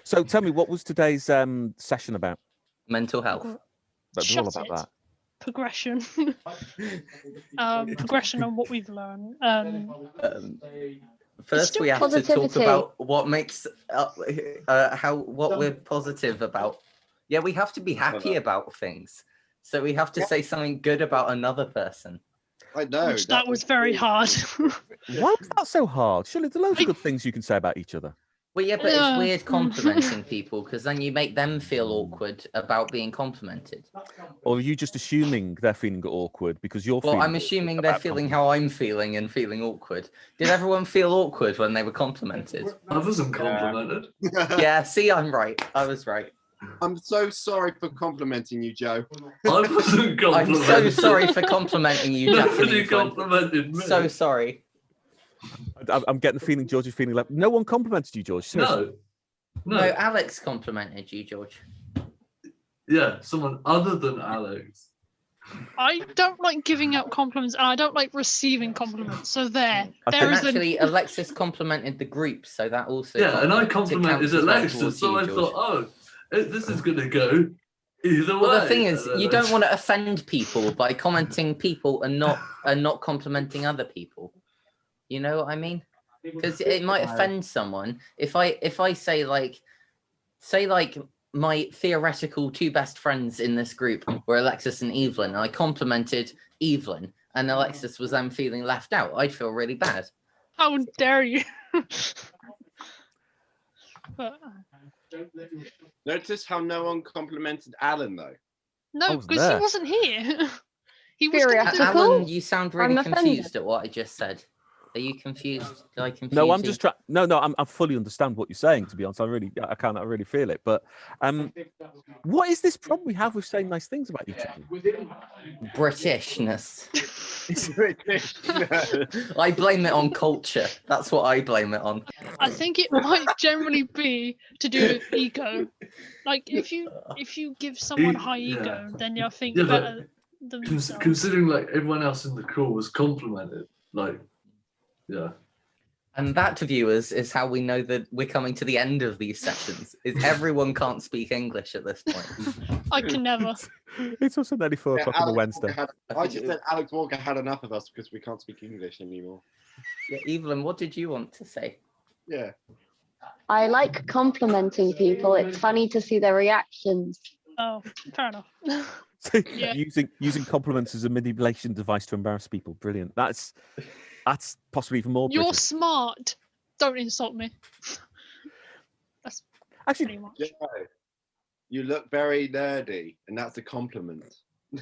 So tell me, what was today's session about? Mental health. That was all about that. Progression. Progression on what we've learned. First, we have to talk about what makes what we're positive about. Yeah, we have to be happy about things. So we have to say something good about another person. I know. That was very hard. Why was that so hard? Surely there's loads of good things you can say about each other. Well, yeah, but it's weird complimenting people because then you make them feel awkward about being complimented. Or are you just assuming they're feeling awkward because you're feeling... Well, I'm assuming they're feeling how I'm feeling and feeling awkward. Did everyone feel awkward when they were complimented? I wasn't complimented. Yeah, see, I'm right. I was right. I'm so sorry for complimenting you, Joe. I wasn't complimented. I'm so sorry for complimenting you, Jack. Nobody complimented me. So sorry. I'm getting the feeling George is feeling like no one complimented you, George. Seriously. No, Alex complimented you, George. Yeah, someone other than Alex. I don't like giving out compliments, and I don't like receiving compliments. So there is actually Alexis complimented the group, so that also. Yeah, and I complimented Alexis, so I thought, oh, this is gonna go either way. Well, the thing is, you don't want to offend people by commenting people and not complimenting other people. You know what I mean? Because it might offend someone if I say like my theoretical two best friends in this group were Alexis and Evelyn, and I complimented Evelyn, and Alexis was then feeling left out. I'd feel really bad. How dare you? But, Notice how no one complimented Alan, though. no, because he wasn't here. He was Alan, you sound really confused at what I just said. Are you confused? Did I confuse No, I'm you? just trying. No, I fully understand what you're saying. To be honest, I really feel it. But what is this problem we have with saying nice things about each other? Britishness. I blame it on culture. That's what I blame it on. I think it might generally be to do with ego. Like if you give someone high ego, then you'll think better themselves. Considering like everyone else in the call was complimented, like. Yeah. And that, viewers, is how we know that we're coming to the end of these sessions. Is everyone can't speak English at this point. I can never. It's also nearly 4 o'clock on a Wednesday. I just said Alex Walker had enough of us because we can't speak English anymore. Yeah, Evelyn, what did you want to say? Yeah. I like complimenting people. It's funny to see their reactions. Oh, fair enough. Yeah. Using compliments as a manipulation device to embarrass people. Brilliant. That's possibly even more. You're British. smart. Don't insult me. That's actually pretty much. Yeah, you look very nerdy, and that's a compliment. The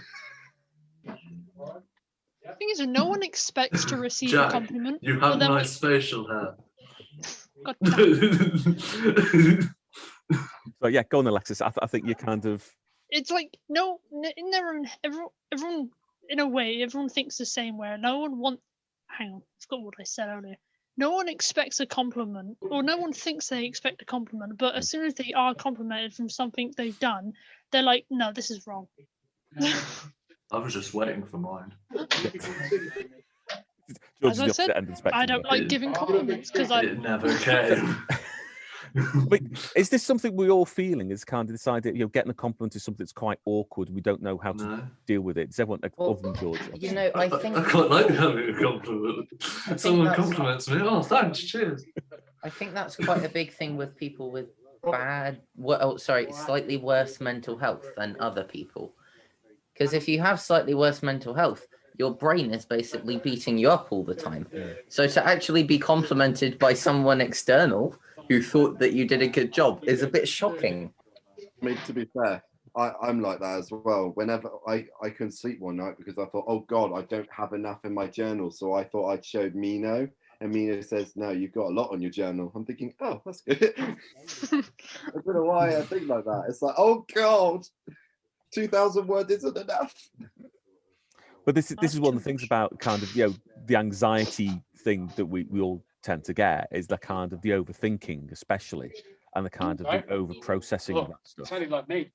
thing is, no one expects to receive Jack, a compliment. You have nice facial hair. God damn. So yeah, go on, Alexis. I think you're kind of. It's like everyone in a way, everyone thinks the same way. No one wants. Hang on, I forgot what I said earlier. No one expects a compliment, or no one thinks they expect a compliment, but as soon as they are complimented from something they've done, they're like, no, this is wrong. I was just waiting for mine. As I said, I don't like giving compliments because it never came. But is this something we're all feeling? Is kind of this idea, getting a compliment is something that's quite awkward. We don't know how to deal with it. Does everyone, other than George? You know, I think I quite like having a compliment. Someone compliments me. Oh, thanks. Cheers. I think that's quite a big thing with people with slightly worse mental health than other people. Because if you have slightly worse mental health, your brain is basically beating you up all the time. So to actually be complimented by someone external who thought that you did a good job is a bit shocking. I mean, to be fair, I'm like that as well. Whenever I couldn't sleep one night because I thought, oh God, I don't have enough in my journal. So I thought I'd showed Mino, and Mino says, no, you've got a lot on your journal. I'm thinking, oh, that's good. I don't know why I think like that. It's like, oh God, 2,000 words isn't enough. But this is one of the things about kind of the anxiety thing that we all tend to get is the kind of the overthinking, especially, and the kind of the over processing of that stuff. Sounding like me.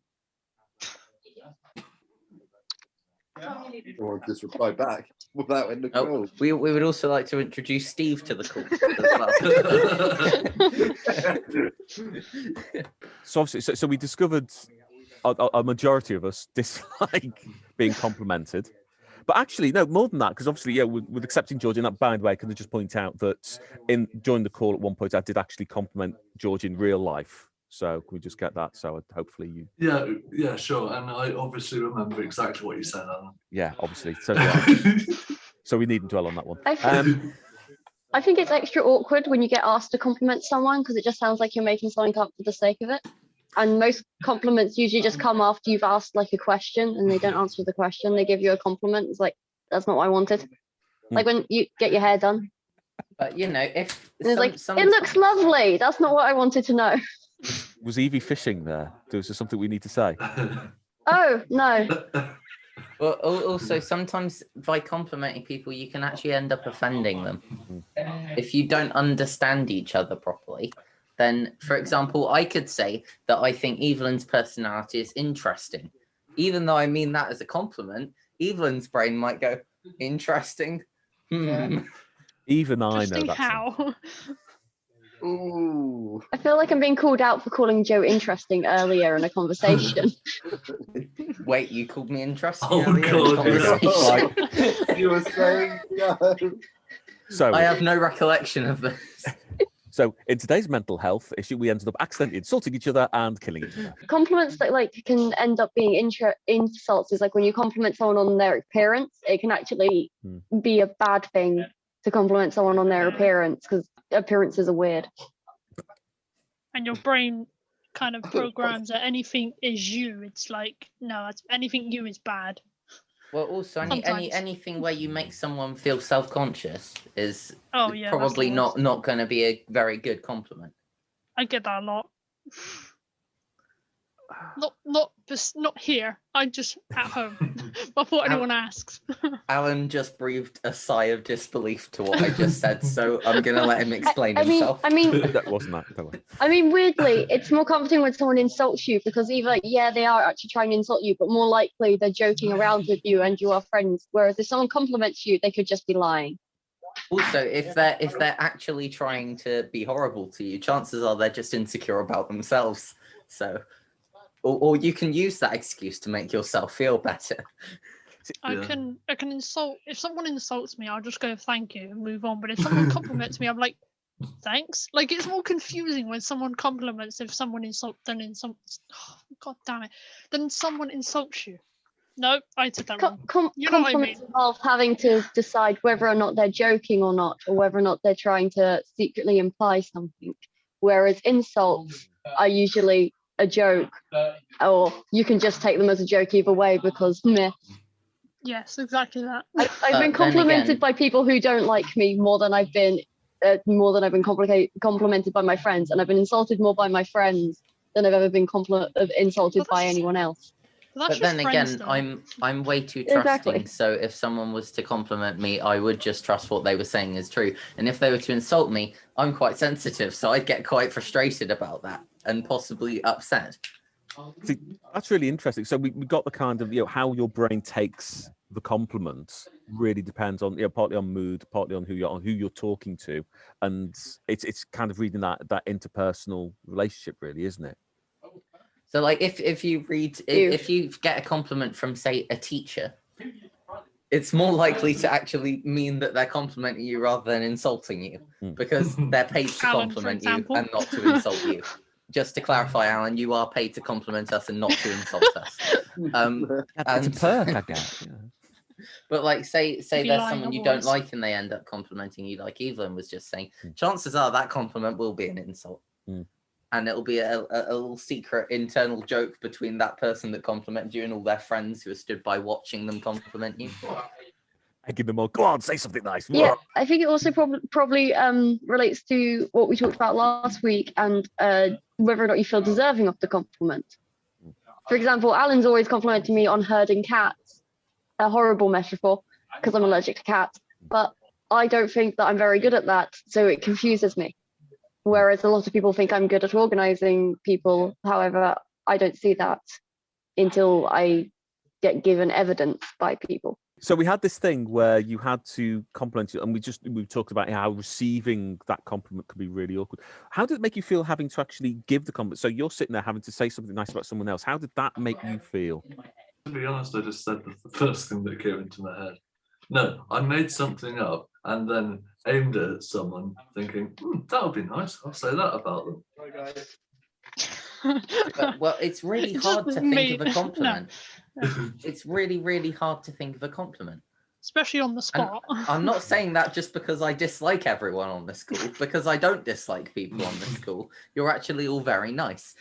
Or just reply back without in the call. We would also like to introduce Steve to the call as So obviously, so we discovered a majority of us dislike being complimented. But actually, no, more than that, because obviously, yeah, with accepting George, and that, by the way, can I just point out that during the call at one point, I did actually compliment George in real life. So can we just get that? So hopefully you. Yeah, sure. And I obviously remember exactly what you said, Alan. Yeah, obviously. So do I. So we needn't dwell on that one. I think it's extra awkward when you get asked to compliment someone because it just sounds like you're making something up for the sake of it. And most compliments usually just come after you've asked like a question and they don't answer the question. They give you a compliment. It's like, that's not what I wanted. Like when you get your hair done. But you know, if it's like, it looks lovely. That's not what I wanted to know. Was Evie fishing there? Was there something we need to say? Oh, no. Well, also sometimes by complimenting people, you can actually end up offending them. If you don't understand each other properly, then, for example, I could say that I think Evelyn's personality is interesting. Even though I mean that as a compliment, Evelyn's brain might go, interesting? Even I know Interesting that's how? Ooh. I feel like I'm being called out for calling Joe interesting earlier in a conversation. Wait, you called me interesting? Oh, earlier in the God, conversation? You were saying no. So I have no recollection of this. So in today's mental health issue, we ended up accidentally insulting each other and killing each other. Compliments that like can end up being insults is like when you compliment someone on their appearance, it can actually be a bad thing to compliment someone on their appearance because appearances are weird. And your brain kind of programs that anything is you. It's like, no, anything you is bad. Well, also Sometimes. anything where you make someone feel self-conscious is Oh, yeah, probably that's the worst. not going to be a very good compliment. I get that a lot. Not here. I just at home before anyone asks. Alan just breathed a sigh of disbelief to what I just said, so I'm gonna let him explain himself. I mean, That wasn't that. Don't worry. I mean, weirdly, it's more comforting when someone insults you because either like, yeah, they are actually trying to insult you, but more likely they're joking around with you and you are friends. Whereas if someone compliments you, they could just be lying. Also, if they're actually trying to be horrible to you, chances are they're just insecure about themselves. So, or you can use that excuse to make yourself feel better. I can insult. If someone insults me, I'll just go thank you and move on. But if someone compliments me, I'm like, thanks. Like it's more confusing when someone compliments if someone insults God damn it. Then someone insults you. No, I said that wrong. You know what I mean? Compliments involve having to decide whether or not they're joking or not, or whether or not they're trying to secretly imply something. Whereas insults are usually a joke, or you can just take them as a joke either way because meh. Yes, exactly that. I've been complimented by people who don't like me more than I've been complimented by my friends, and I've been insulted more by my friends than I've ever been insulted by anyone else. But then again, I'm way too trusting. Exactly. So if someone was to compliment me, I would just trust what they were saying is true. And if they were to insult me, I'm quite sensitive, so I'd get quite frustrated about that and possibly upset. See, that's really interesting. So we got the kind of how your brain takes the compliments really depends on partly on mood, partly on who you're talking to, and it's kind of reading that interpersonal relationship, really, isn't it? So like if you get a compliment from say a teacher, it's more likely to actually mean that they're complimenting you rather than insulting you because they're paid to compliment you and not to insult you. Just to clarify, Alan, you are paid to compliment us and not to insult us. It's a perk, I guess. But like say there's someone you don't like and they end up complimenting you, like Evelyn was just saying, chances are that compliment will be an insult. And it'll be a little secret internal joke between that person that complimented you and all their friends who are stood by watching them compliment you. I give them all, go on, say something nice. Yeah, I think it also probably relates to what we talked about last week and whether or not you feel deserving of the compliment. For example, Alan's always complimenting me on herding cats. A horrible metaphor because I'm allergic to cats, but I don't think that I'm very good at that, so it confuses me. Whereas a lot of people think I'm good at organizing people. However, I don't see that until I get given evidence by people. So we had this thing where you had to compliment you, and we talked about how receiving that compliment could be really awkward. How did it make you feel having to actually give the compliment? So you're sitting there having to say something nice about someone else. How did that make you feel? To be honest, I just said the first thing that came into my head. No, I made something up and then aimed it at someone, thinking, that would be nice. I'll say that about them. Well, it's really It's hard just to think me. of a compliment. No. It's really, really hard to think of a compliment. Especially on the spot. I'm not saying that just because I dislike everyone on this call, because I don't dislike people on this call. You're actually all very nice.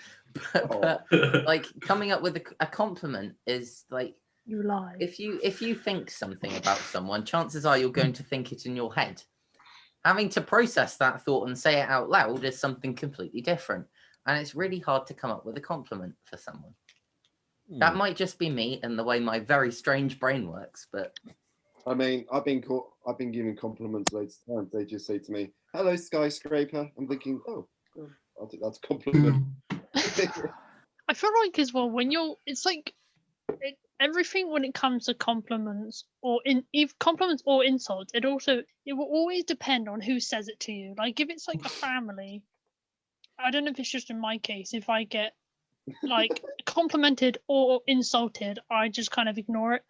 But like coming up with a compliment is like, You lie. if you think something about someone, chances are you're going to think it in your head. Having to process that thought and say it out loud is something completely different. And it's really hard to come up with a compliment for someone. That might just be me and the way my very strange brain works, but I mean, I've been given compliments loads of times. They just say to me, "Hello, skyscraper." I'm thinking, oh, I think that's a compliment. I feel like as well it's like everything when it comes to compliments or compliments or insults. It will always depend on who says it to you. Like if it's like a family, I don't know if it's just in my case. If I get like complimented or insulted, I just kind of ignore it.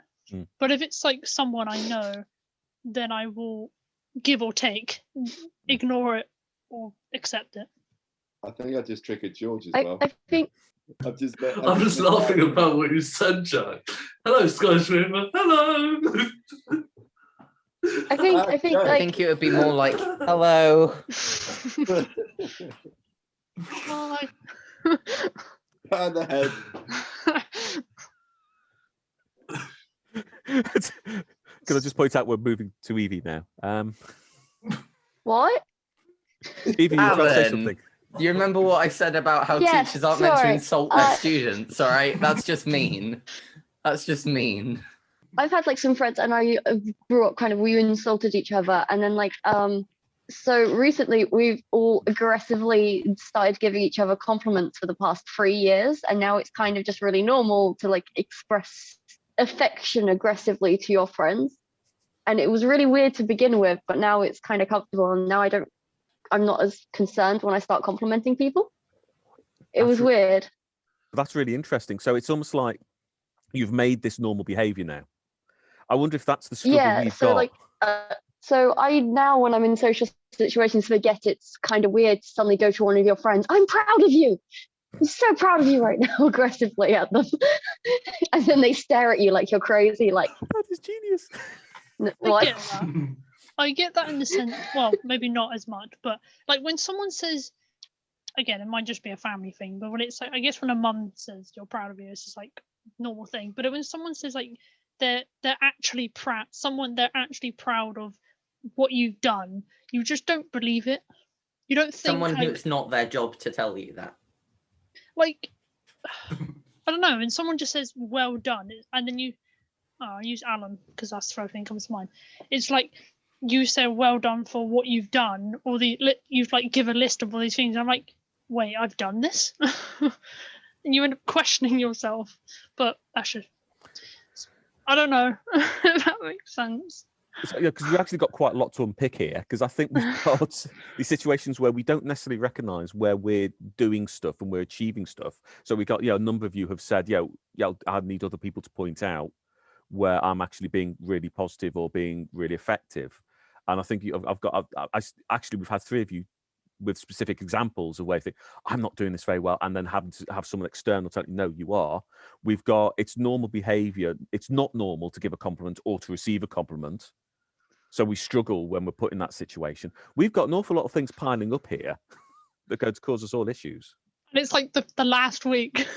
But if it's like someone I know, then I will give or take, ignore it or accept it. I think I just triggered George as well. I think I'm just laughing about what you said, Jack. Hello, skyscraper. Hello. I think I like think it would be more like, hello. Hi. Pat on the head. Can I just point out we're moving to Evie now? what? Evie, you were trying to say Alan, something. Do you remember what I said about how Yeah, teachers aren't meant to sorry. insult their students? All right, that's just mean. That's just mean. I've had like some friends, and I grew up kind of we insulted each other, and then like so recently we've all aggressively started giving each other compliments for the past 3 years, and now it's kind of just really normal to like express affection aggressively to your friends. And it was really weird to begin with, but now it's kind of comfortable, and now I'm not as concerned when I start complimenting people. It was weird. That's really interesting. So it's almost like you've made this normal behavior now. I wonder if that's the struggle we've got. Like so I now when I'm in social situations forget it's kind of weird to suddenly go to one of your friends, I'm proud of you. I'm so proud of you right now, aggressively at them. And then they stare at you like you're crazy, like That is genius. Like, I get that in the sense, well, maybe not as much, but like when someone says, again, it might just be a family thing, but when it's like, I guess when a mum says you're proud of you, it's just like normal thing. But when someone says like they're actually proud, they're actually proud of what you've done, you just don't believe it. You don't think Someone like, who's not their job to tell you that. like I don't know, and someone just says well done, and then I use Alan because that's the first thing that comes to mind. It's like you say well done for what you've done, or you've like give a list of all these things. I'm like, wait, I've done this, and you end up questioning yourself. But that's just, I don't know if that makes sense. So, yeah, because we've actually got quite a lot to unpick here. Because I think we've got these situations where we don't necessarily recognise where we're doing stuff and we're achieving stuff. So we got, a number of you have said, I need other people to point out where I'm actually being really positive or being really effective. And I think we've had 3 of you with specific examples of where you think, I'm not doing this very well, and then having to have someone external tell you, no, you are. We've got, it's normal behaviour. It's not normal to give a compliment or to receive a compliment. So we struggle when we're put in that situation. We've got an awful lot of things piling up here that could cause us all issues. And it's like the last week.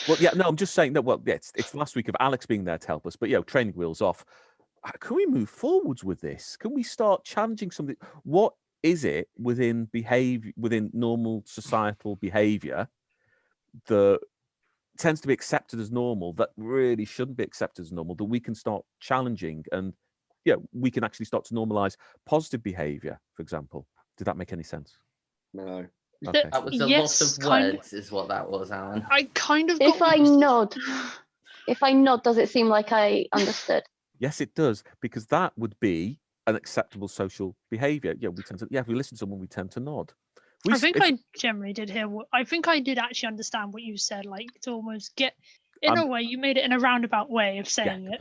Well, yeah, no, I'm just saying that. Well, yeah, it's the last week of Alex being there to help us, but training wheels off. Can we move forwards with this? Can we start challenging something? What is it within normal societal behaviour that tends to be accepted as normal that really shouldn't be accepted as normal, that we can start challenging, and we can actually start to normalise positive behaviour, for example? Did that make any sense? No. Okay. That was a Yes, lot of kind words, is what that was, Alan. I kind of. if I nod, does it seem like I understood? Yes, it does, because that would be an acceptable social behaviour. Yeah, we tend to. Yeah, if we listen to someone, we tend to nod. I think I generally did hear what I think I did actually understand what you said. Like to almost get in a way, you made it in a roundabout way of saying it.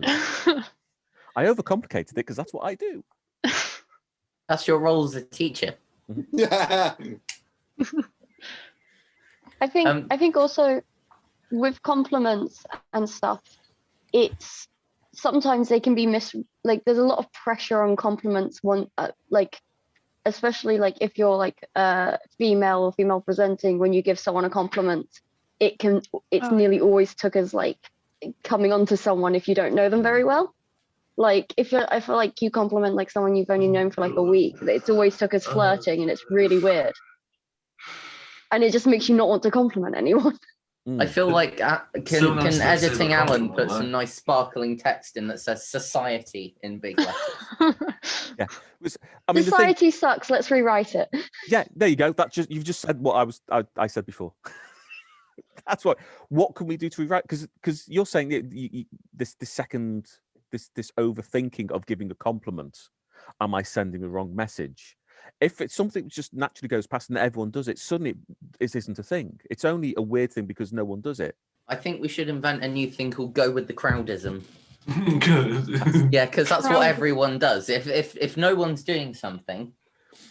I overcomplicated it because that's what I do. That's your role as a teacher. Yeah. I think also with compliments and stuff, it's sometimes they can be like there's a lot of pressure on compliments like especially like if you're like female or female presenting, when you give someone a compliment, it's nearly always took as like coming on to someone if you don't know them very well. Like I feel like you compliment like someone you've only known for like a week, it's always took as flirting, and it's really weird. And it just makes you not want to compliment anyone. I feel like can editing Alan put some nice sparkling text in that says society in big letters? Yeah. I mean, society sucks. Let's rewrite it. Yeah, there you go. You've just said what I said before. That's what can we do to rewrite? Because you're saying this overthinking of giving a compliment. Am I sending the wrong message? If it's something that just naturally goes past and everyone does it, suddenly it isn't a thing. It's only a weird thing because no one does it. I think we should invent a new thing called "go with the crowdism." Good. Yeah, because that's what everyone does. If no one's doing something,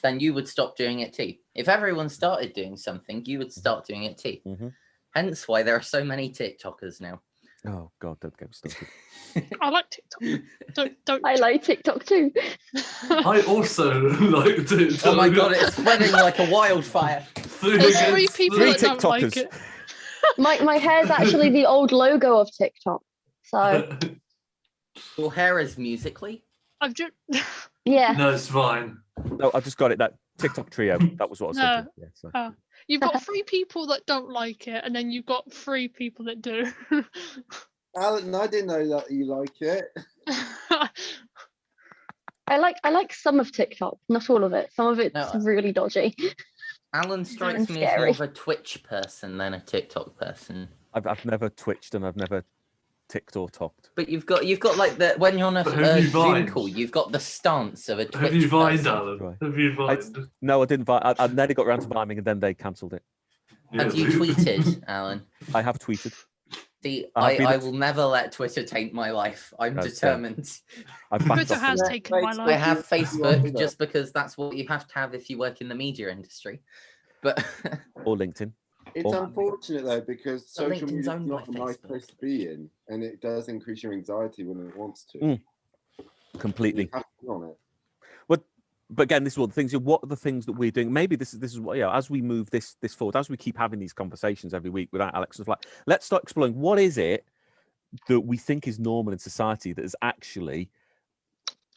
then you would stop doing it too. If everyone started doing something, you would start doing it too. Mm-hmm. Hence why there are so many TikTokers now. Oh God, don't get me started. I like TikTok. Don't. I like TikTok too. I also like TikTok. Oh my God, it's spreading like a wildfire. There's 3 people that don't like TikTokers. it. My hair's actually the old logo of TikTok. So Your hair is Musically. I've just. yeah. No, it's fine. No, I just got it. That TikTok trio. That was what I was thinking. Yeah, so. You've got 3 people that don't like it, and then you've got 3 people that do. Alan, I didn't know that you like it. I like some of TikTok, not all of it. Some of it's really dodgy. Alan strikes me as more of a Twitch person than a TikTok person. I've never twitched and I've never ticked or talked. But you've got like the when you're on a Zoom call, you've got the stance of a Twitch. Have you vined, person. Alan? Right. Have you vined? No, I didn't. I nearly got around to viming and then they cancelled it. Have you tweeted, Alan? I have tweeted. See, I will never let Twitter take my life. I'm determined. Twitter has taken my life. I have Facebook just because that's what you have to have if you work in the media industry. But or LinkedIn. It's unfortunate though, because social media is owned not a by nice Facebook. place to be in, and it does increase your anxiety when it wants to. Completely. You have to be on it. But again, this is one of the things. What are the things that we're doing? Maybe this is what, as we move this forward, as we keep having these conversations every week without Alex, like, let's start exploring what is it that we think is normal in society that is actually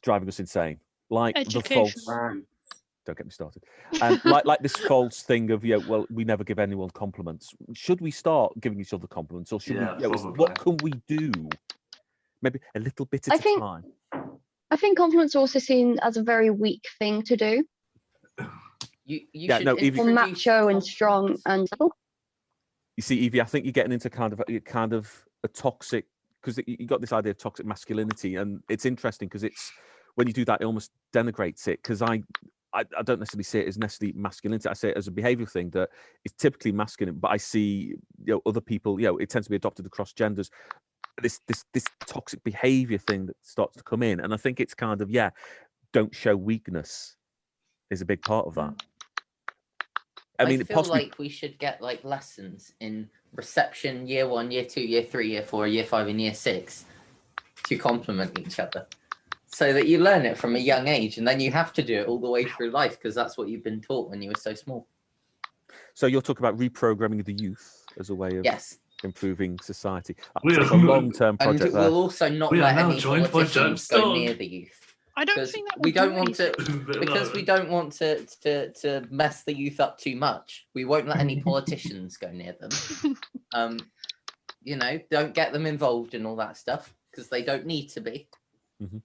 driving us insane, like education. the false. Don't get me started. And like this false thing of well, we never give anyone compliments. Should we start giving each other compliments, or should we? What can we do? Maybe a little bit at a time. I think compliments are also seen as a very weak thing to do. You should Evie, macho and strong and. You see, Evie, I think you're getting into kind of a toxic, because you got this idea of toxic masculinity, and it's interesting because it's when you do that, it almost denigrates it. Because I don't necessarily see it as necessarily masculinity. I see it as a behavioural thing that is typically masculine, but I see other people. It tends to be adopted across genders. This toxic behavior thing that starts to come in, and I think it's kind of don't show weakness is a big part of that. I mean, feel like we should get like lessons in reception, year 1, year 2, year 3, year 4, year 5, and year 6 to compliment each other, so that you learn it from a young age, and then you have to do it all the way through life because that's what you've been taught when you were so small. So you're talking about reprogramming the youth as a way of improving society. That's a long-term project. And we'll also not let any politicians go near the youth. I don't think that we don't want to, because we don't want to mess the youth up too much. We won't let any politicians go near them. Don't get them involved in all that stuff because they don't need to be. Mm-hmm.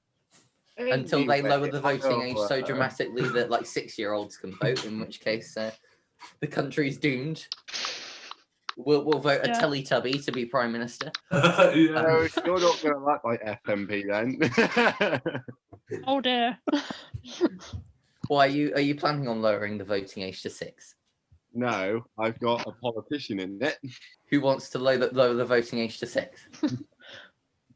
Until they lower the voting age so dramatically that like 6-year-olds can vote, in which case the country's doomed. We'll vote a Yeah. Teletubby to be Prime Minister. yeah. No, you're not going to like my FMP then. Oh dear. Why are you planning on lowering the voting age to 6? No, I've got a politician in it. Who wants to lower the voting age to 6?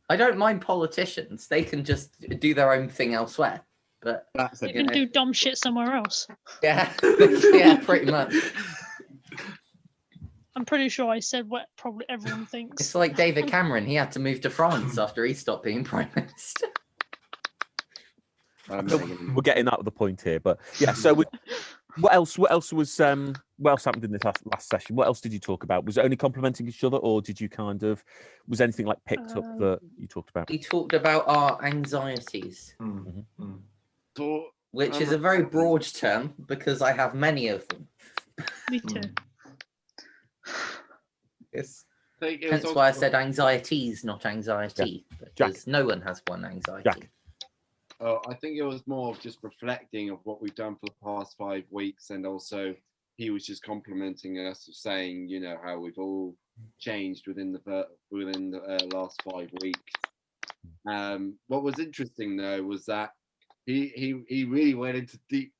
I don't mind politicians. They can just do their own thing elsewhere. But That's You a can know. do dumb shit somewhere else. yeah, yeah, pretty much. I'm pretty sure I said what probably everyone thinks. It's like David Cameron. He had to move to France after he stopped being Prime Minister. We're getting out of the point here, but yeah. So what else happened in this last session? What else did you talk about? Was it only complimenting each other, or did you was anything like picked up that you talked about? We talked about our anxieties, So, which is a very broad term because I have many of them. Me too. Yes. it was Hence also- why I said anxieties, not anxiety, Jack. because no one has one anxiety. Jack. I think it was more of just reflecting of what we've done for the past 5 weeks, and also he was just complimenting us, saying, you know, how we've all changed within the last 5 weeks. What was interesting though was that he really went into deep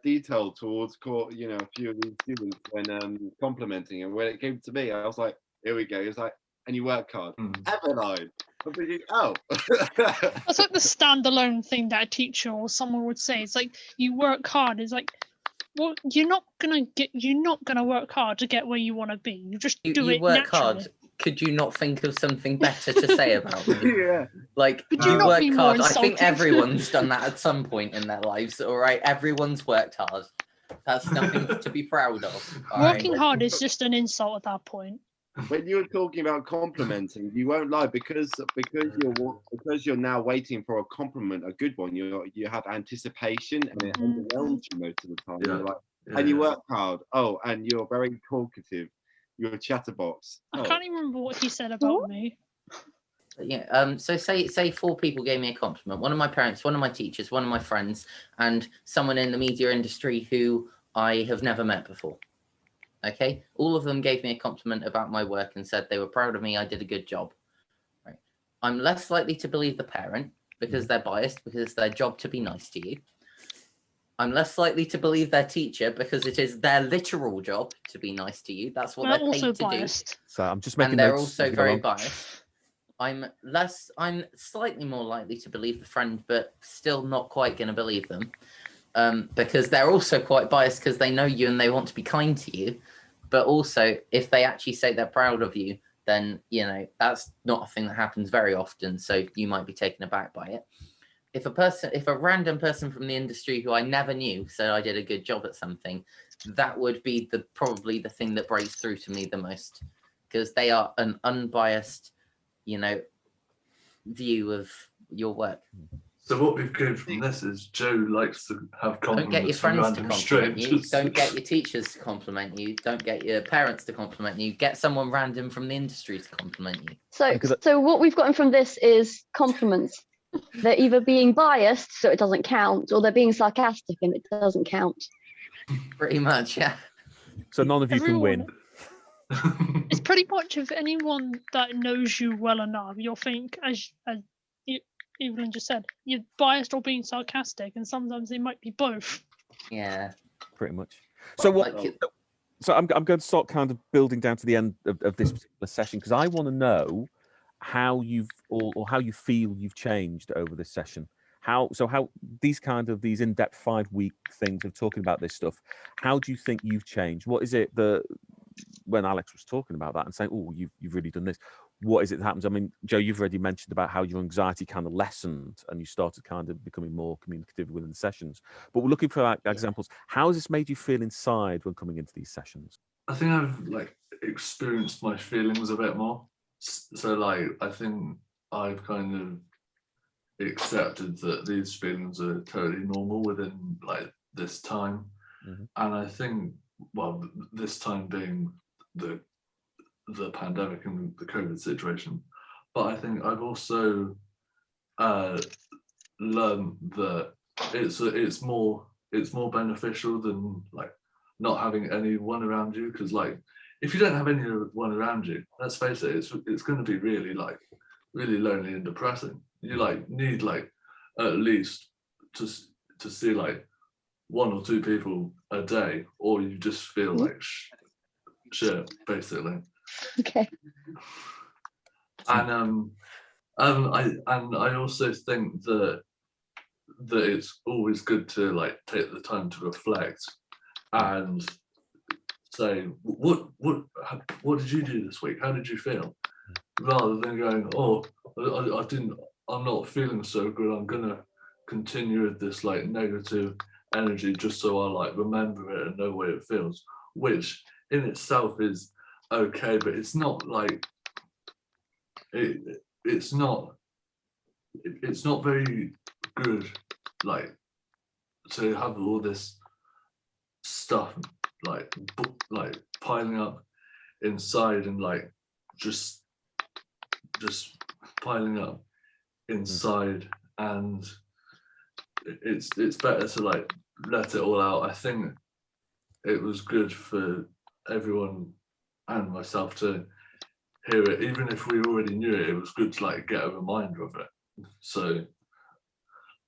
detail towards you know, a few of these students when complimenting, and when it came to me, I was like, here we go. He was like, and you work hard, haven't I? I'm thinking, oh. That's like the standalone thing that a teacher or someone would say. It's like you work hard. It's like, well, you're not gonna work hard to get where you want to be. You just do You it work naturally. hard. Could you not think of something better to say about me? Yeah. Like, Could you you not work be more hard. I think insulting? everyone's done that at some point in their lives, all right? Everyone's worked hard. That's nothing to be proud of. all right? Working hard is just an insult at that point. When you were talking about complimenting, you won't lie, because you're now waiting for a compliment, a good one. You have anticipation, and it overwhelms you most of the time. Yeah. You're like, and you work hard. Oh, and you're very talkative. You're a chatterbox. I Oh. can't even remember what he said about me. Yeah. So say 4 people gave me a compliment. One of my parents, one of my teachers, one of my friends, and someone in the media industry who I have never met before. Okay, all of them gave me a compliment about my work and said they were proud of me. I did a good job. Right. I'm less likely to believe the parent because they're biased, because it's their job to be nice to you. I'm less likely to believe their teacher because it is their literal job to be nice to you. That's what I'm they're paid also to biased. So I'm just making and they're notes also as we go very along. biased. I'm slightly more likely to believe the friend, but still not quite going to believe them, because they're also quite biased because they know you and they want to be kind to you. But also, if they actually say they're proud of you, then, you know, that's not a thing that happens very often. So you might be taken aback by it. If a random person from the industry who I never knew said I did a good job at something, that would be probably the thing that breaks through to me the most, because they are an unbiased, you know, view of your work. So what we've gained from this is Joe likes to have Don't get your compliments from friends to random compliment you. strangers. Don't get your teachers to compliment you. Don't get your parents to compliment you. Get someone random from the industry to compliment you. So what we've gotten from this is compliments. They're either being biased, so it doesn't count, or they're being sarcastic and it doesn't count. Pretty much, yeah. So none of you can win. It's pretty much if anyone that knows you well enough, you'll think, as Evelyn just said, you're biased or being sarcastic, and sometimes they might be both. Yeah. Pretty much. So what? Like it- So I'm going to start kind of building down to the end of this particular session, because I want to know how you've or how you feel you've changed over this session. How these in-depth 5-week things of talking about this stuff, how do you think you've changed? What is it that when Alex was talking about that and saying, oh, you've really done this, what is it that happens? I mean, Joe, you've already mentioned about how your anxiety kind of lessened and you started kind of becoming more communicative within the sessions. But we're looking for examples. How has this made you feel inside when coming into these sessions? I think I've experienced my feelings a bit more. So I think I've kind of accepted that these feelings are totally normal within this time. Mm-hmm. And I think, well, this time being the pandemic and the COVID situation, but I think I've also learned that it's more beneficial than not having anyone around you, because if you don't have anyone around you, let's face it, it's going to be really lonely and depressing. You need at least to see like 1 or 2 people a day, or you just feel like shit, basically. Okay. And I also think that it's always good to like take the time to reflect and say, what did you do this week? How did you feel? Rather than going, oh, I'm not feeling so good, I'm gonna continue with this like negative energy just so I like remember it and know what it feels, which in itself is okay, but it's not like it's not very good like to have all this stuff like piling up inside and like just piling up inside, and it's better to like let it all out. I think it was good for everyone and myself to hear it, even if we already knew it. It was good to like get a reminder of it. So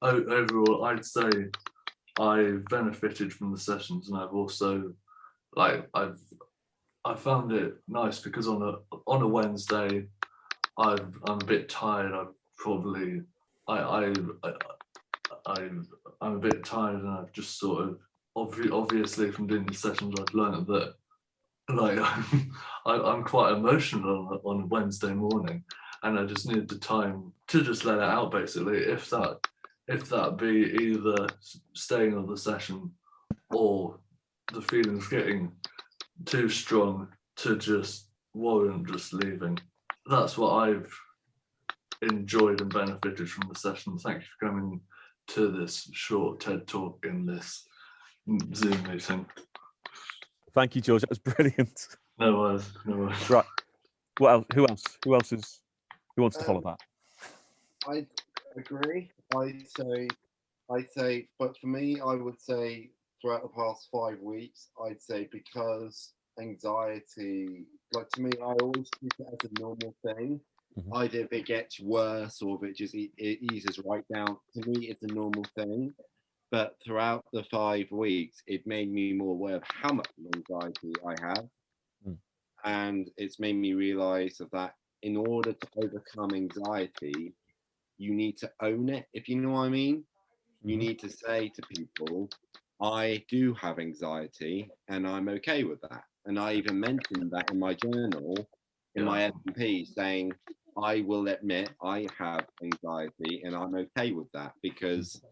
overall, I'd say I benefited from the sessions, and I've also like I found it nice because on a Wednesday, I'm a bit tired. I'm a bit tired, and I've just sort of obviously from doing the sessions, I've learned that like I'm quite emotional on Wednesday morning, and I just needed the time to just let it out, basically. If that be either staying on the session or the feelings getting too strong to just warrant just leaving. That's what I've enjoyed and benefited from the session. Thank you for coming to this short TED talk in this Zoom meeting. Thank you, George. That was brilliant. No worries. Right. What else? Who wants to follow that? I agree. I'd say, but for me, I would say throughout the past 5 weeks, I'd say because anxiety, like to me, I always treat it as a normal thing. Either if it gets worse or if it just it eases right down. To me, it's a normal thing. But throughout the 5 weeks, it made me more aware of how much anxiety I have. And it's made me realize that in order to overcome anxiety, you need to own it, if you know what I mean. You need to say to people, I do have anxiety and I'm okay with that. And I even mentioned that in my journal, in my SMP, saying, I will admit I have anxiety and I'm okay with that, because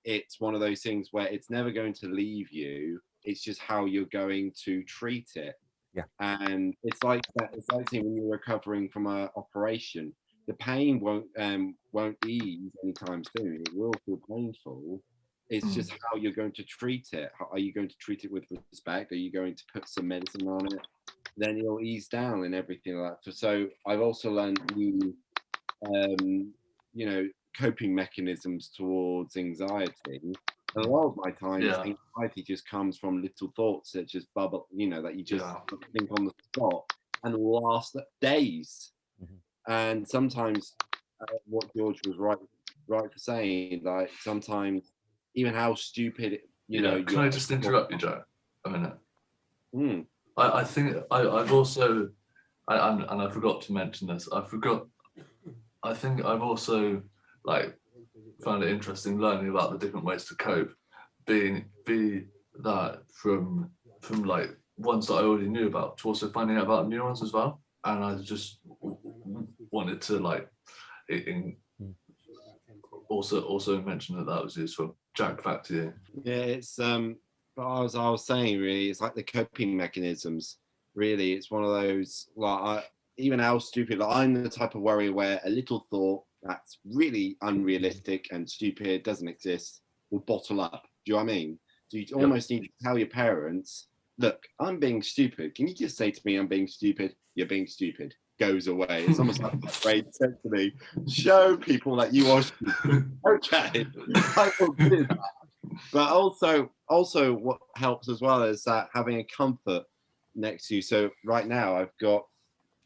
it's one of those things where it's never going to leave you. It's just how you're going to treat it. Yeah. And it's like that. It's like when you're recovering from an operation, the pain won't ease anytime soon. It will feel painful. It's just how you're going to treat it. Are you going to treat it with respect? Are you going to put some medicine on it? Then it'll ease down and everything like that. So I've also learned new, coping mechanisms towards anxiety. A lot of my times, anxiety just comes from little thoughts that just bubble, that you just think on the spot and last days. And sometimes, what George was right for saying, like sometimes even how stupid, Can I just interrupt you, Joe, a minute? I think I've also, and I forgot to mention this. I think I've also found it interesting learning about the different ways to cope, be that from like ones that I already knew about to also finding out about new ones as well. And I just wanted to also mention that was useful. Jack, back to you. Yeah, it's but as I was saying, really, it's like the coping mechanisms. Really, it's one of those even how stupid. I'm the type of worrier where a little thought that's really unrealistic and stupid, doesn't exist, will bottle up. Do you know what I mean? So you almost need to tell your parents, look, I'm being stupid. Can you just say to me, I'm being stupid? You're being stupid. Goes away. It's almost like my brain said to me, show people that you are stupid. Okay, I will do that. But also what helps as well is that having a comfort, next to you. So right now I've got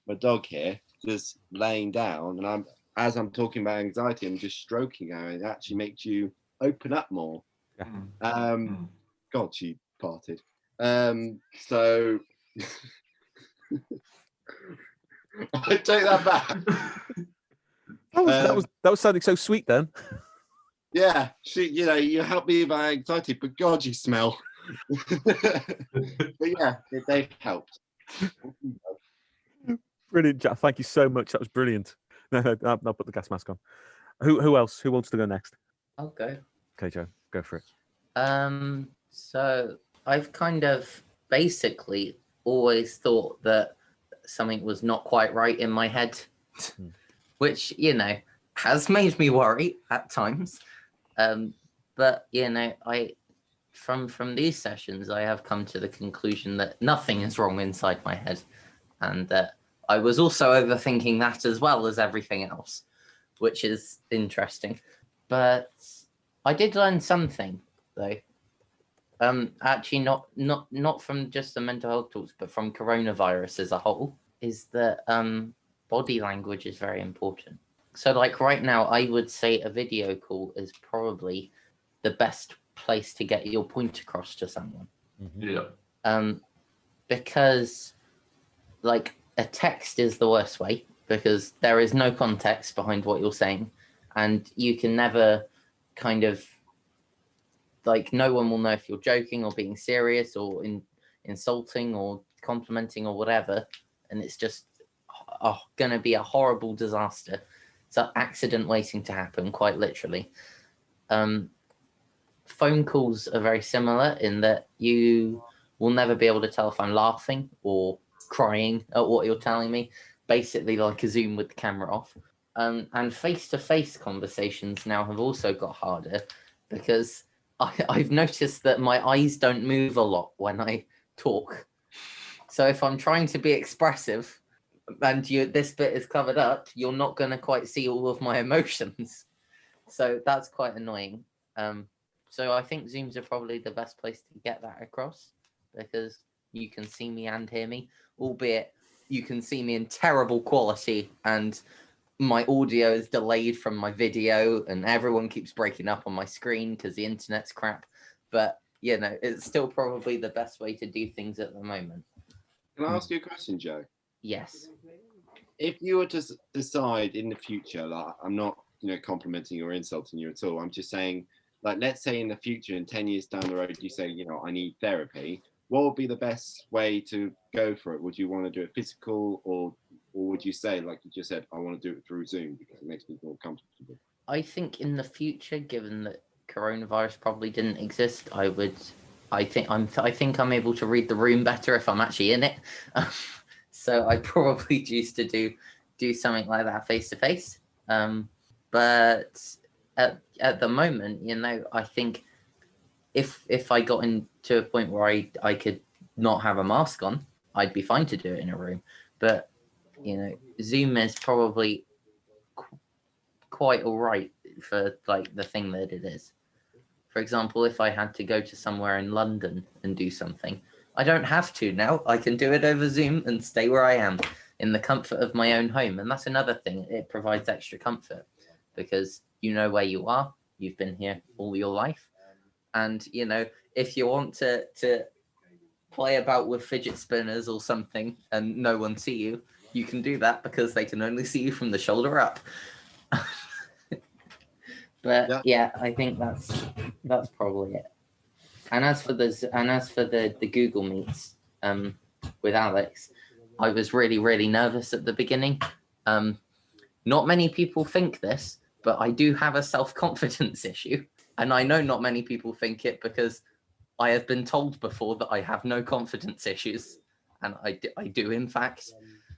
my dog here just laying down, and as I'm talking about anxiety, I'm just stroking her, and it actually makes you open up more. God, she parted. So I take that back. That was sounding so sweet then. Yeah, you help me with my anxiety, but God, you smell. But yeah, they've helped. Brilliant, Jack. Thank you so much. That was brilliant. No, I'll put the gas mask on. Who else? Who wants to go next? I'll go. Okay, Joe, go for it. So I've kind of basically always thought that something was not quite right in my head, which, has made me worry at times. But, from these sessions, I have come to the conclusion that nothing is wrong inside my head, and that I was also overthinking that as well as everything else, which is interesting. But I did learn something, though. Actually, not from just the mental health talks, but from coronavirus as a whole, is that body language is very important. So, like right now, I would say a video call is probably the best place to get your point across to someone. Yeah. Because like a text is the worst way, because there is no context behind what you're saying, and you can never kind of like, no one will know if you're joking or being serious or insulting or complimenting or whatever, and it's just gonna be a horrible disaster. It's an accident waiting to happen, quite literally. Phone calls are very similar in that you will never be able to tell if I'm laughing or crying at what you're telling me, basically like a Zoom with the camera off. And face-to-face conversations now have also got harder, because I've noticed that my eyes don't move a lot when I talk. So if I'm trying to be expressive and this bit is covered up, you're not going to quite see all of my emotions. So that's quite annoying. So I think Zooms are probably the best place to get that across, because you can see me and hear me, albeit you can see me in terrible quality and my audio is delayed from my video and everyone keeps breaking up on my screen because the internet's crap. But, it's still probably the best way to do things at the moment. Can I ask you a question, Joe? Yes. If you were to decide in the future, like, I'm not, complimenting you or insulting you at all. I'm just saying, like, let's say in the future, in 10 years down the road, you say, I need therapy. What would be the best way to go for it? Would you want to do it physical, or would you say, like you just said, I want to do it through Zoom because it makes me more comfortable? I think in the future, given that coronavirus probably didn't exist, I think I'm able to read the room better if I'm actually in it. So I probably choose to do something like that face to face. But at the moment, I think if I got into a point where I could not have a mask on, I'd be fine to do it in a room. But Zoom is probably quite all right for like the thing that it is. For example, if I had to go to somewhere in London and do something, I don't have to now. I can do it over Zoom and stay where I am in the comfort of my own home. And that's another thing. It provides extra comfort because you know where you are. You've been here all your life. And, if you want to play about with fidget spinners or something and no one see you, you can do that because they can only see you from the shoulder up. But yeah, I think that's probably it. And as for the Google Meets with Alex, I was really, really nervous at the beginning. Not many people think this, but I do have a self-confidence issue. And I know not many people think it because I have been told before that I have no confidence issues. And I do in fact.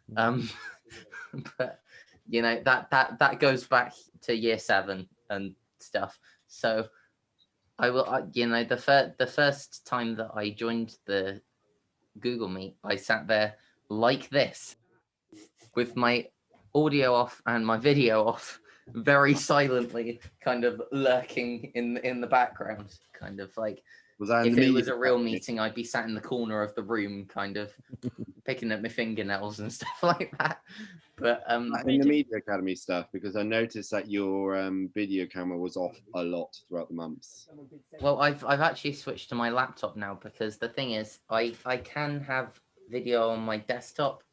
But, that goes back to year 7 and stuff. So I will, the first time that I joined the Google Meet, I sat there like this with my audio off and my video off, very silently, kind of lurking in the background, kind of like Was that in If the it media was a real academy? meeting, I'd be sat in the corner of the room, kind of picking at my fingernails and stuff like that. But In the media academy stuff, because I noticed that your video camera was off a lot throughout the months. well, I've actually switched to my laptop now, because the thing is, I can have video on my desktop,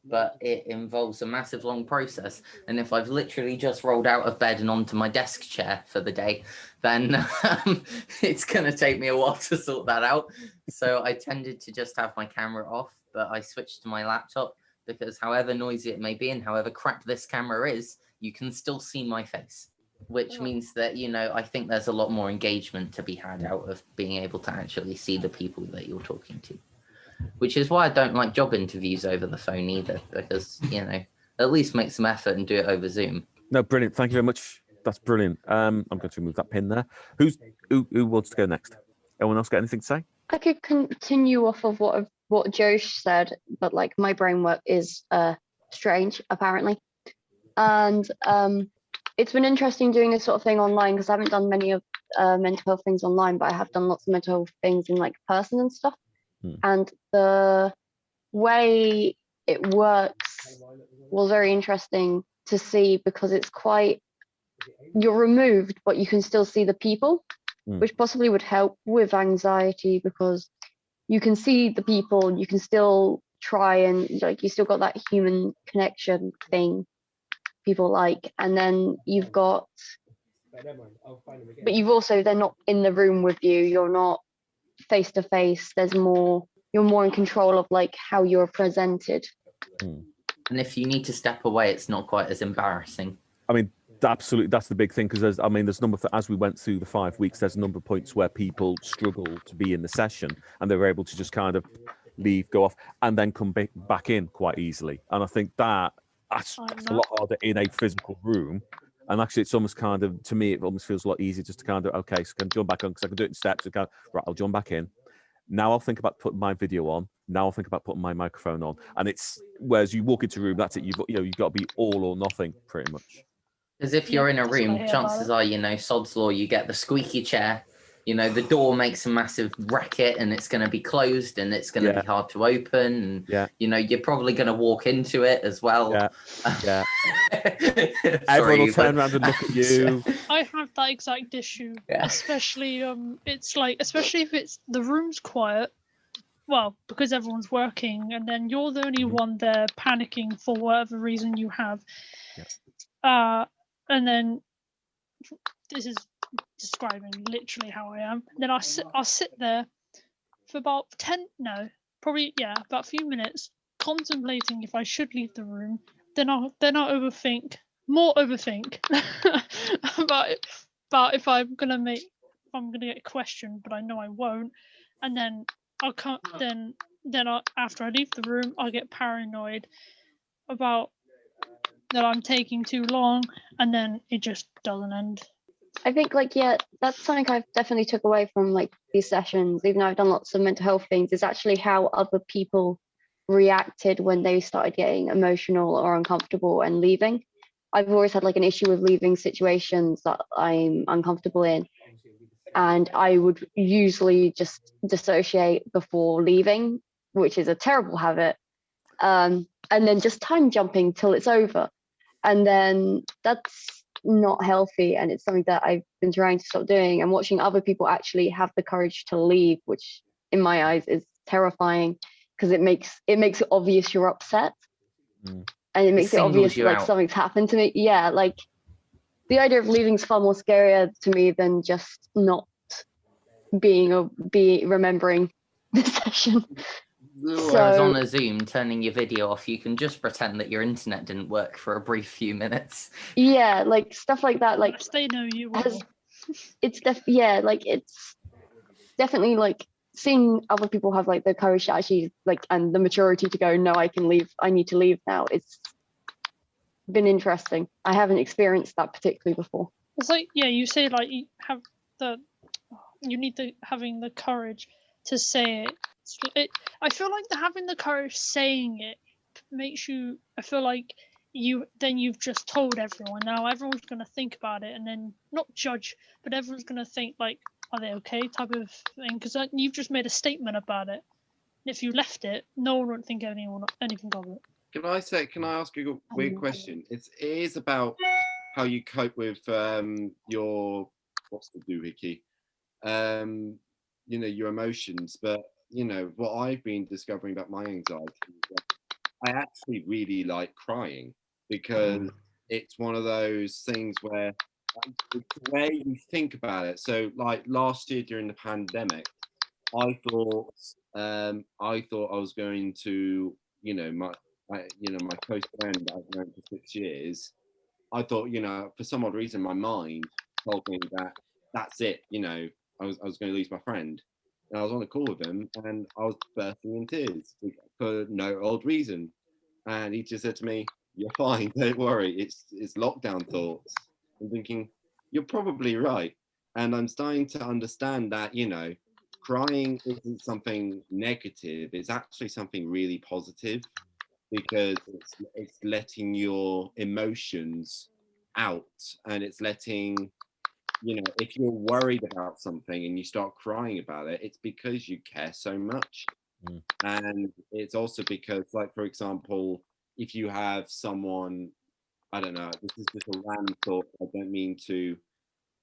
but it involves a massive long process. And if I've literally just rolled out of bed and onto my desk chair for the day, then it's going to take me a while to sort that out. So I tended to just have my camera off, but I switched to my laptop, because however noisy it may be and however crap this camera is, you can still see my face, which means that, you know, I think there's a lot more engagement to be had out of being able to actually see the people that you're talking to. Which is why I don't like job interviews over the phone either, because, you know, at least make some effort and do it over Zoom. No, brilliant. Thank you very much. That's brilliant. I'm going to remove that pin there. Who wants to go next? Anyone else got anything to say? I could continue off of what Josh said, but like my brain work is strange apparently, and it's been interesting doing this sort of thing online, because I haven't done many of mental health things online, but I have done lots of mental health things in like person and stuff. And the way it works was very interesting to see, because it's quite, you're removed, but you can still see the people, which possibly would help with anxiety, because you can see the people, you can still try and like, you still got that human connection thing people like, and then you've got, but you've also, they're not in the room with you, you're not face to face, there's more, you're more in control of like how you're presented. And if you need to step away, it's not quite as embarrassing. I mean, absolutely, that's the big thing, because there's a number as we went through the 5 weeks, there's a number of points where people struggle to be in the session, and they were able to just kind of leave, go off, and then come back in quite easily. And I think that's a lot harder in a physical room. And actually, it's almost kind of, to me, it almost feels a lot easier just to kind of, okay, so I can jump back on, because I can do it in steps. So kind of, right, I'll jump back in. Now I'll think about putting my video on. Now I'll think about putting my microphone on. And it's, whereas you walk into a room, that's it. You've got to be all or nothing, pretty much. Because if you're in a room, chances are, you know, sod's law, you get the squeaky chair, you know, the door makes a massive racket and it's going to be closed and it's going to be hard to open. And, you know, you're probably going to walk into it as well. Yeah. Everyone will turn around and look at you. I have that exact issue, especially it's like, especially if it's the room's quiet, well, because everyone's working, and then you're the only one there panicking for whatever reason you have. And then this is describing literally how I am. Then I'll sit there for about about a few minutes, contemplating if I should leave the room. Then I'll overthink about if I'm gonna get questioned, but I know I won't. And then I'll come. Then after I leave the room, I'll get paranoid about that I'm taking too long, and then it just doesn't end. I think that's something I've definitely took away from like these sessions, even though I've done lots of mental health things, is actually how other people reacted when they started getting emotional or uncomfortable and leaving. I've always had like an issue with leaving situations that I'm uncomfortable in, and I would usually just dissociate before leaving, which is a terrible habit, and then just time jumping till it's over, and then that's not healthy, and it's something that I've been trying to stop doing, and watching other people actually have the courage to leave, which in my eyes is terrifying, because it makes it obvious you're upset, and it makes it obvious like something's happened to me. Yeah, like the idea of leaving is far more scarier to me than just not remembering the session. Whereas on a Zoom, turning your video off, you can just pretend that your internet didn't work for a brief few minutes. Yeah, like stuff like that. Like they know you will. It's definitely like seeing other people have like the courage to actually like, and the maturity to go, no, I can leave. I need to leave now. It's been interesting. I haven't experienced that particularly before. It's like, yeah, you say like you need having the courage to say it. I feel like having the courage saying it makes you, I feel like you've just told everyone. Now everyone's going to think about it, and then not judge, but everyone's going to think like, are they okay type of thing, because you've just made a statement about it. If you left it, no one would think anything of it. Can I ask you a weird question? It is about how you cope with your, what's the doohickey? Your emotions. But what I've been discovering about my anxiety is that I actually really like crying, because it's one of those things where it's the way you think about it. So like last year during the pandemic, I thought I was going to, my close friend that I've known for 6 years. I thought, for some odd reason, my mind told me that that's it. I was going to lose my friend. And I was on a call with him, and I was bursting in tears for no odd reason. And he just said to me, "You're fine, don't worry. It's lockdown thoughts." I'm thinking, you're probably right. And I'm starting to understand that, crying isn't something negative. It's actually something really positive, because it's letting your emotions out, and it's letting, if you're worried about something and you start crying about it, it's because you care so much. And it's also because, like, for example, if you have someone, I don't know, this is just a random thought, I don't mean to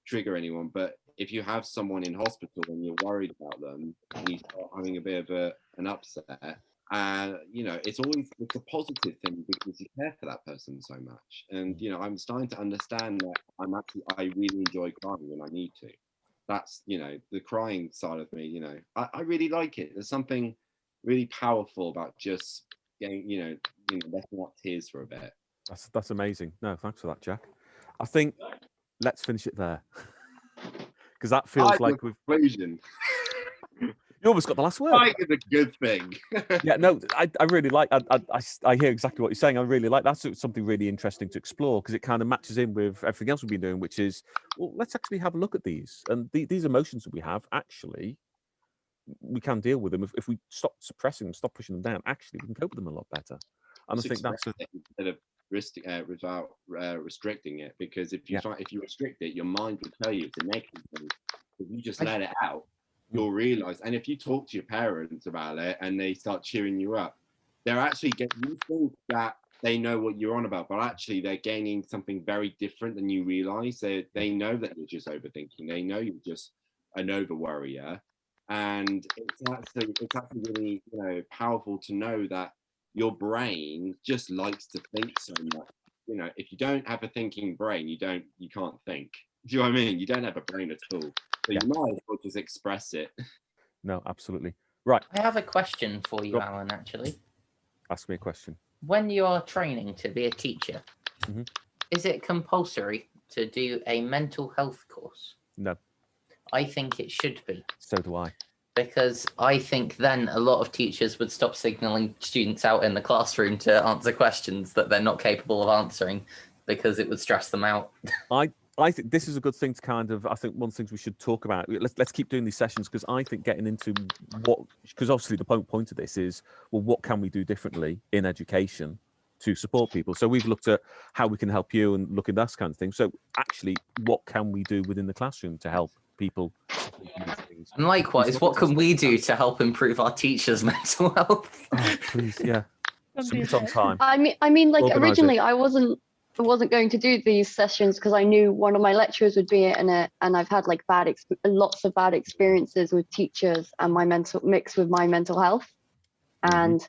trigger anyone, but if you have someone in hospital and you're worried about them and you start having a bit of an upset, it's a positive thing, because you care for that person so much. And I'm starting to understand that I really enjoy crying when I need to. That's the crying side of me. I really like it. There's something really powerful about just getting letting out tears for a bit. That's amazing. No, thanks for that, Jack. I think let's finish it there, because that feels like we've. Conclusion. You almost got the last word. Crying is a good thing. Yeah, no, I really like. I hear exactly what you're saying. I really like that's something really interesting to explore, because it kind of matches in with everything else we've been doing, which is, well, let's actually have a look at these, and these emotions that we have. Actually, we can deal with them if we stop suppressing them, stop pushing them down. Actually, we can cope with them a lot better. And Just I think that's instead of without restricting it, because if you restrict it, your mind will tell you it's a negative thing. If you just let it out, you'll realize. And if you talk to your parents about it and they start cheering you up, they're actually you think that they know what you're on about, but actually they're gaining something very different than you realize. They know that you're just overthinking. They know you're just an over worrier. And it's actually really powerful to know that your brain just likes to think so much. If you don't have a thinking brain, you can't think. Do you know what I mean? You don't have a brain at all. So you might as well just express it. No, absolutely. Right. I have a question for you, Alan, actually. Ask me a question. When you are training to be a teacher, is it compulsory to do a mental health course? No. I think it should be. So do I. Because I think then a lot of teachers would stop signaling students out in the classroom to answer questions that they're not capable of answering, because it would stress them out. I think this is a good thing to I think one of the things we should talk about, let's keep doing these sessions, because I think getting into because obviously the point of this is, well, what can we do differently in education to support people? So we've looked at how we can help you and look at that kind of thing. So actually, what can we do within the classroom to help people? And likewise, what can we do to help improve our teachers' mental health? Oh, please, yeah. Submit on time. I mean, like Organise originally it. I wasn't going to do these sessions because I knew one of my lecturers would be in it, and I've had like lots of bad experiences with teachers and my mixed with my mental health, and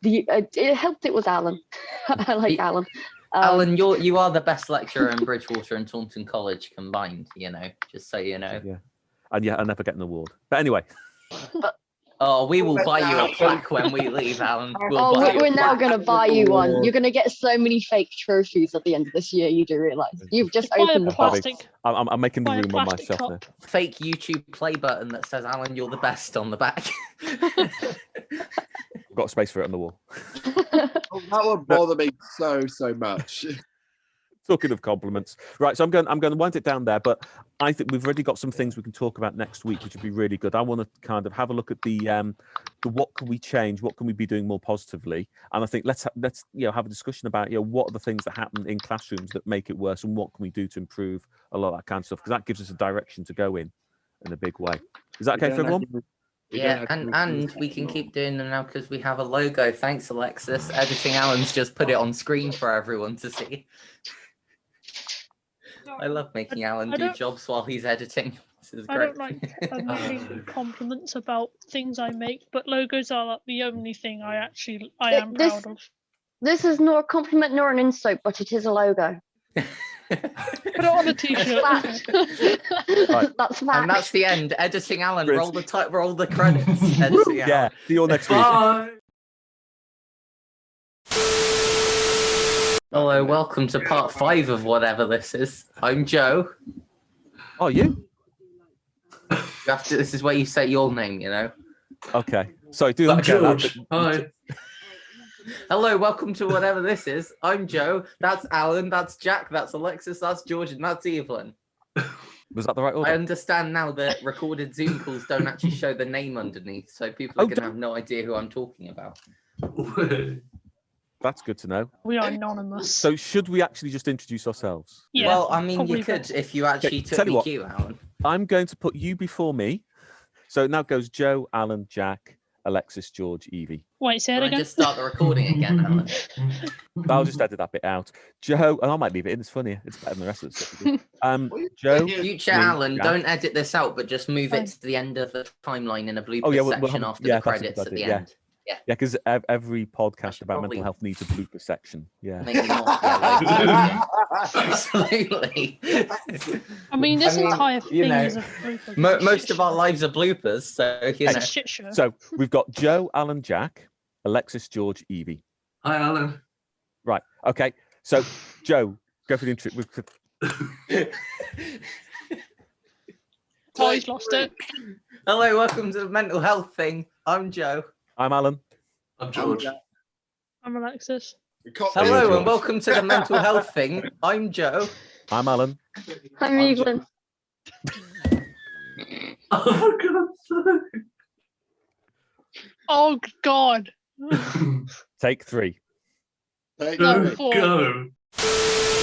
it helped. It was Alan. I like Alan. Alan, you are the best lecturer in Bridgewater and Taunton College combined. Just so you know. Yeah, and I never get an award. But anyway. Oh, we will buy you a plaque when we leave, Alan. We're now going to buy you one. You're going to get so many fake trophies at the end of this year. You do realize you've just opened the plastic. I'm making the room on myself now. Fake YouTube play button that says "Alan, you're the best" on the back. I've got space for it on the wall. That would bother me so much. Talking of compliments, right? So I'm going to wind it down there, but I think we've already got some things we can talk about next week, which would be really good. I want to kind of have a look at the what can we change, what can we be doing more positively, and I think let's have a discussion about what are the things that happen in classrooms that make it worse, and what can we do to improve a lot of that kind of stuff, because that gives us a direction to go in a big way. Is that okay for everyone? Yeah, and we can keep doing them now because we have a logo. Thanks, Alexis. Editing Alan's just put it on screen for everyone to see. I love making Alan do jobs while he's editing. This is great. I don't like making compliments about things I make, but logos are like the only thing I am proud of. This is not a compliment nor an insult, but it is a logo. Put it on a t-shirt. Right. That's fact. And that's the end. Editing Alan, roll the credits. Editing Yeah, Alan. see you all next week. Bye. Hello, welcome to part 5 of whatever this is. I'm Joe. Oh, you? This is where you say your name, Okay. Sorry, do that George. again. Hi. Hello, welcome to whatever this is. I'm Joe. That's Alan. That's Jack. That's Alexis. That's George. And that's Evelyn. Was that the right order? I understand now that recorded Zoom calls don't actually show the name underneath, so people are going to have no idea who I'm talking about. That's good to know. We are anonymous. So should we actually just introduce ourselves? Yeah, Well, I mean, probably you could better. if you actually Okay, took tell you the what. cue, Alan. I'm going to put you before me. So now goes Joe, Alan, Jack, Alexis, George, Evie. Wait, say it Can I again. just start the recording again, Alan? I'll just edit that bit out. Joe, and I might leave it in. It's funnier. It's better than the rest of the stuff we do. Joe, Future me, Alan, Jack. don't edit this out, but just move Fine. it to the end of the timeline in a blooper Oh, yeah, we'll section have- after yeah, the that's a good credits at the idea, end. Yeah, because every podcast should about probably- mental health needs a blooper section. Yeah. Maybe not. Yeah, absolutely. I mean, this I mean, entire you thing know, is a blooper. Most of our lives are bloopers, so It's a shit show. So we've got Joe, Alan, Jack, Alexis, George, Evie. Hi, Alan. Right. Okay. So Joe, go for the intro. Oh, he's lost it. Hello, welcome to the mental health thing. I'm Joe. I'm Alan. I'm George. I'm Alexis. Hello, George. and welcome to the mental health thing. I'm Joe. I'm Alan. I'm Evelyn. Oh, for God's Oh God. sake. Take 3. Take No, it. four. Go.